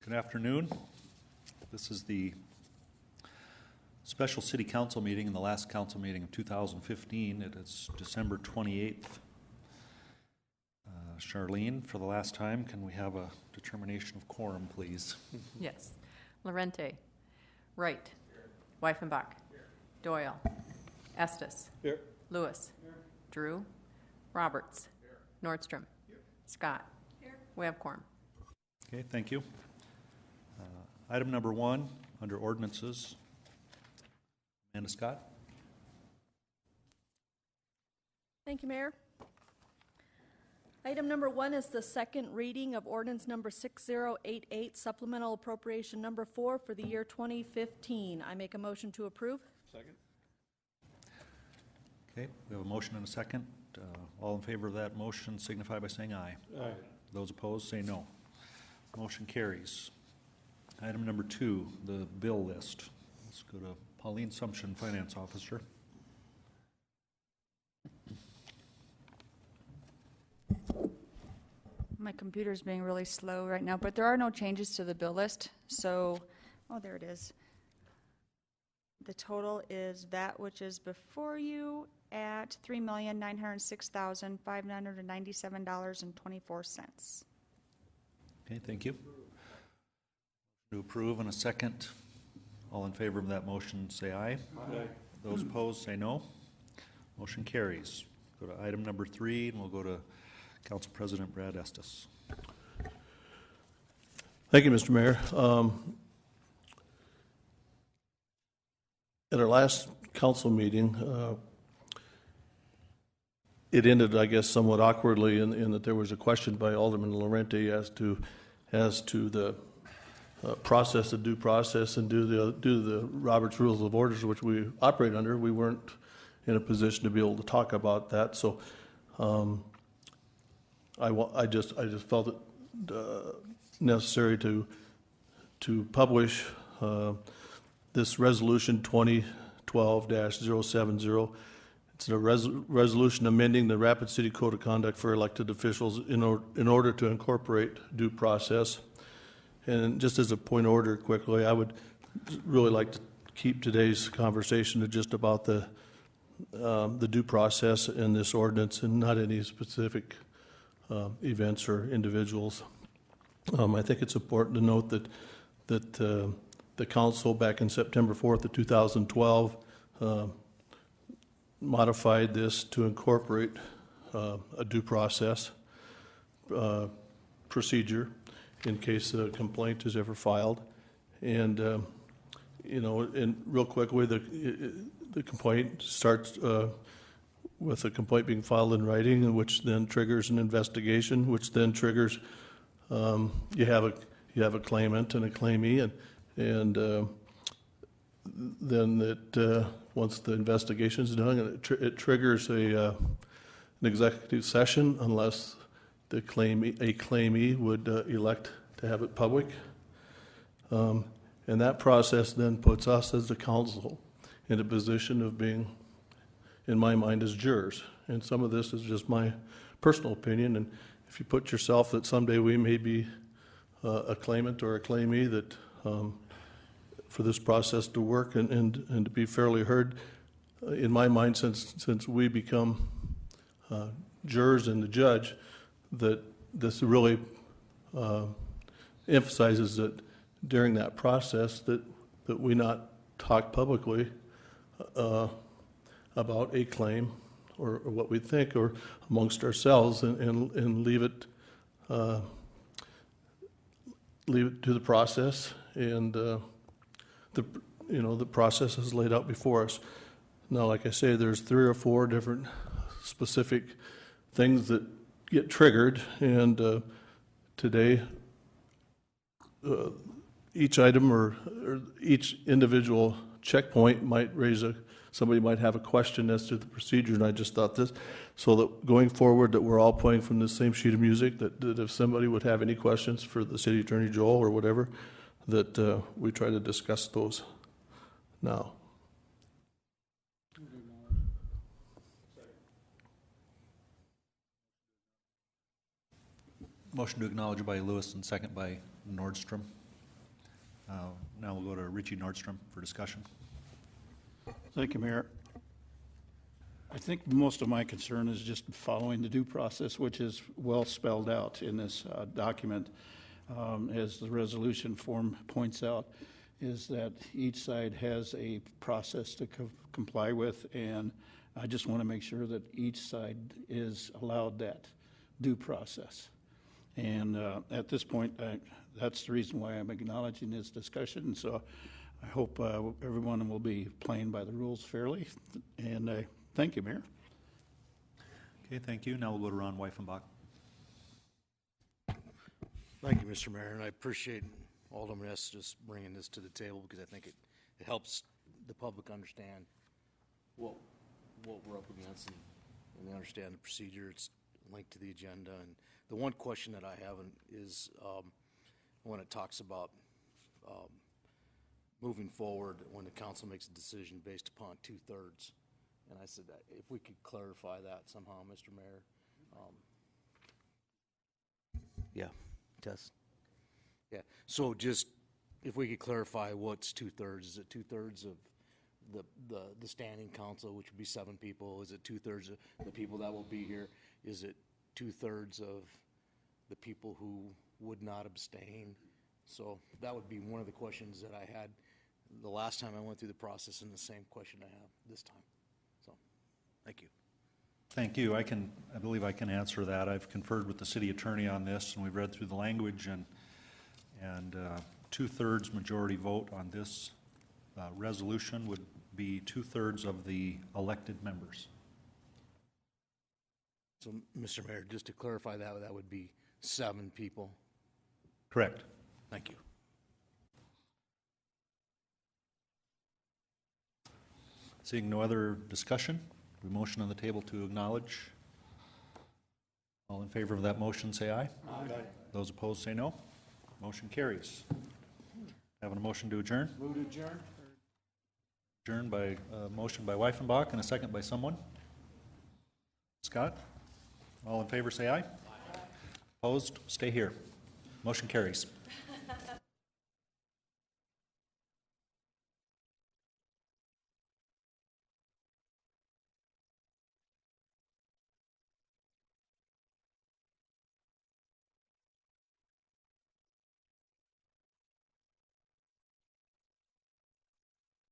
Good afternoon. This is the special city council meeting and the last council meeting of 2015. It is December 28th. Charlene, for the last time, can we have a determination of quorum, please? Yes. Lorente. Wright. Weifenbach. Doyle. Estes. Here. Lewis. Drew. Roberts. Nordstrom. Scott. We have quorum. Okay, thank you. Item number 1, under ordinances. Amanda Scott. Thank you, Mayor. Item number 1 is the second reading of ordinance number 6088, supplemental appropriation number 4 for the year 2015. I make a motion to approve. Second. Okay, we have a motion and a second. All in favor of that motion signify by saying aye. Aye. Those opposed say no. Motion carries. Item number 2, the bill list. Let's go to Pauline Sumption, Finance Officer. My computer's being really slow right now, but there are no changes to the bill list. So, oh, there it is. The total is that which is before you at $3,906,597.24. Okay, thank you. To approve in a second. All in favor of that motion say aye. Aye. Those opposed say no. Motion carries. Go to item number 3, and we'll go to Council President Brad Estes. Thank you, Mr. Mayor. At our last council meeting, it ended, I guess, somewhat awkwardly in that there was a question by Alderman Lorente as to the process, the due process, and due to the Robert's Rules of Orders, which we operate under. We weren't in a position to be able to talk about that. So I just felt it necessary to publish this resolution 2012-070. It's a resolution amending the Rapid City Code of Conduct for elected officials in order to incorporate due process. And just as a point of order quickly, I would really like to keep today's conversation to just about the due process in this ordinance and not any specific events or individuals. I think it's important to note that the council back in September 4th of 2012 modified this to incorporate a due process procedure in case a complaint is ever filed. And, and real quickly, the complaint starts with a complaint being filed in writing, which then triggers an investigation, which then triggers, you have a claimant and a claimee, and then that once the investigation is done, it triggers an executive session unless a claimee would elect to have it public. And that process then puts us as the council in a position of being, in my mind, as jurors. And some of this is just my personal opinion. And if you put yourself that someday we may be a claimant or a claimee, that for this process to work and to be fairly heard, in my mind, since we become jurors and the judge, that this really emphasizes that during that process that we not talk publicly about a claim or what we think or amongst ourselves and leave it to the process, and the process is laid out before us. Now, like I say, there's 3 or 4 different specific things that get triggered, and today each item or each individual checkpoint might somebody might have a question as to the procedure, and I just thought this, so that going forward that we're all playing from the same sheet of music, that if somebody would have any questions for the City Attorney Joel or whatever, that we try to discuss those now. Motion to acknowledge by Lewis and second by Nordstrom. Now we'll go to Richie Nordstrom for discussion. Thank you, Mayor. I think most of my concern is just following the due process, which is well spelled out in this document. As the resolution form points out, is that each side has a process to comply with, and I just want to make sure that each side is allowed that due process. And at this point, that's the reason why I'm acknowledging this discussion. So I hope everyone will be playing by the rules fairly. And thank you, Mayor. Okay, thank you. Now we'll go to Ron Weifenbach. Thank you, Mr. Mayor, and I appreciate Alderman S. just bringing this to the table because I think it helps the public understand what we're up against and they understand the procedure. It's linked to the agenda. And the one question that I have is when it talks about moving forward when the council makes a decision based upon 2/3. And I said that if we could clarify that somehow, Mr. Mayor. Yeah, test. Yeah, so just if we could clarify what's 2/3. Is it 2/3 of the standing council, which would be 7 people? Is it 2/3 of the people that will be here? Is it 2/3 of the people who would not abstain? So that would be one of the questions that I had the last time I went through the process, and the same question I have this time. So, thank you. Thank you. I believe I can answer that. I've conferred with the city attorney on this, and we've read through the language, and 2/3 majority vote on this resolution would be 2/3 of the elected members. So, Mr. Mayor, just to clarify that, that would be 7 people. Correct. Thank you. Seeing no other discussion, we motion on the table to acknowledge. All in favor of that motion, say aye. Aye. Those opposed, say no. Motion carries. Having a motion to adjourn? Move to adjourn. Adjourned by motion by Weifenbach and a second by someone. Scott? All in favor, say aye. Opposed, stay here. Motion carries.